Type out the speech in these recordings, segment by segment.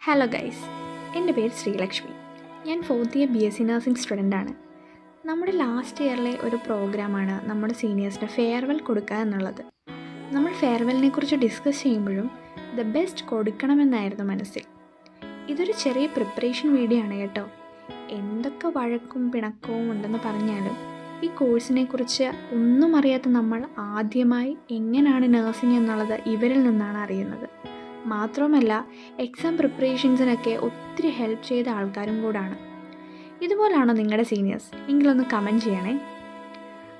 Hello guys, എൻ്റെ പേര് ശ്രീലക്ഷ്മി. ഞാൻ 4th ഇയർ BSc നഴ്സിംഗ് സ്റ്റുഡൻ്റാണ്. നമ്മുടെ ലാസ്റ്റ് ഇയറിലെ ഒരു പ്രോഗ്രാമാണ് നമ്മുടെ സീനിയേഴ്സിന് ഫെയർവെൽ കൊടുക്കുക എന്നുള്ളത്. നമ്മൾ ഫെയർവെല്ലിനെ കുറിച്ച് ഡിസ്കസ് ചെയ്യുമ്പോഴും ദ ബെസ്റ്റ് കൊടുക്കണമെന്നായിരുന്നു മനസ്സിൽ. ഇതൊരു ചെറിയ പ്രിപ്പറേഷൻ വീഡിയോ ആണ് കേട്ടോ. എന്തൊക്കെ വഴക്കും പിണക്കവും ഉണ്ടെന്ന് പറഞ്ഞാലും ഈ കോഴ്സിനെ കുറിച്ച് ഒന്നും അറിയാത്ത നമ്മൾ ആദ്യമായി എങ്ങനെയാണ് നഴ്സിംഗ് എന്നുള്ളത് ഇവരിൽ നിന്നാണ് അറിയുന്നത്. മാത്രമല്ല, എക്സാം പ്രിപ്പറേഷൻസിനൊക്കെ ഒത്തിരി ഹെൽപ്പ് ചെയ്ത ആൾക്കാരും കൂടാണ്. ഇതുപോലാണോ നിങ്ങളുടെ സീനിയേഴ്സ്? എങ്കിലൊന്ന് കമൻറ്റ് ചെയ്യണേ.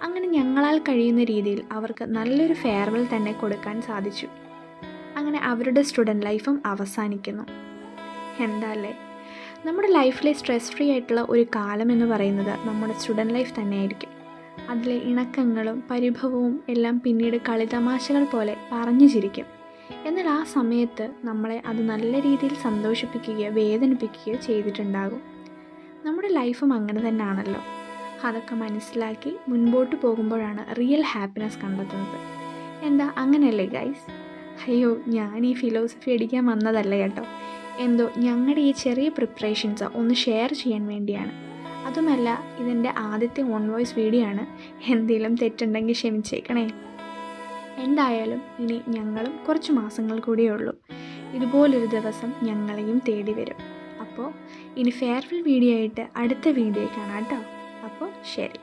അങ്ങനെ ഞങ്ങളാൽ കഴിയുന്ന രീതിയിൽ അവർക്ക് നല്ലൊരു ഫെയർവെൽ തന്നെ കൊടുക്കാൻ സാധിച്ചു. അങ്ങനെ അവരുടെ സ്റ്റുഡൻറ്റ് ലൈഫും അവസാനിക്കുന്നു. എന്താല്ലേ, നമ്മുടെ ലൈഫിലെ സ്ട്രെസ് ഫ്രീ ആയിട്ടുള്ള ഒരു കാലം എന്ന് പറയുന്നത് നമ്മുടെ സ്റ്റുഡൻറ്റ് ലൈഫ് തന്നെയായിരിക്കും. അതിലെ ഇണക്കങ്ങളും പരിഭവവും എല്ലാം പിന്നീട് കളിതമാശകൾ പോലെ പറഞ്ഞു ചിരിക്കും. എന്നാൽ ആ സമയത്ത് നമ്മളെ അത് നല്ല രീതിയിൽ സന്തോഷിപ്പിക്കുകയോ വേദനിപ്പിക്കുകയോ ചെയ്തിട്ടുണ്ടാകും. നമ്മുടെ ലൈഫും അങ്ങനെ തന്നെയാണല്ലോ. അതൊക്കെ മനസ്സിലാക്കി മുൻപോട്ട് പോകുമ്പോഴാണ് റിയൽ ഹാപ്പിനെസ് കണ്ടെത്തുന്നത്. എന്താ അങ്ങനെയല്ലേ ഗൈസ്? അയ്യോ, ഞാൻ ഈ ഫിലോസഫി അടിക്കാൻ വന്നതല്ല കേട്ടോ. എന്തോ ഞങ്ങളുടെ ഈ ചെറിയ പ്രിപ്പറേഷൻസ് ഒന്ന് ഷെയർ ചെയ്യാൻ വേണ്ടിയാണ്. അതുമല്ല, ഇതെൻ്റെ ആദ്യത്തെ ഓൺ വോയിസ് വീഡിയോ ആണ്. എന്തെങ്കിലും തെറ്റുണ്ടെങ്കിൽ ക്ഷമിച്ചേക്കണേ. എന്തായാലും ഇനി ഞങ്ങളും കുറച്ച് മാസങ്ങൾ കൂടിയേ ഉള്ളൂ. ഇതുപോലൊരു ദിവസം ഞങ്ങളെയും തേടി വരും. അപ്പോൾ ഇനി ഫെയർവെൽ വീഡിയോ ആയിട്ട് അടുത്ത വീഡിയോ കാണാം കേട്ടോ. അപ്പോൾ ശരി.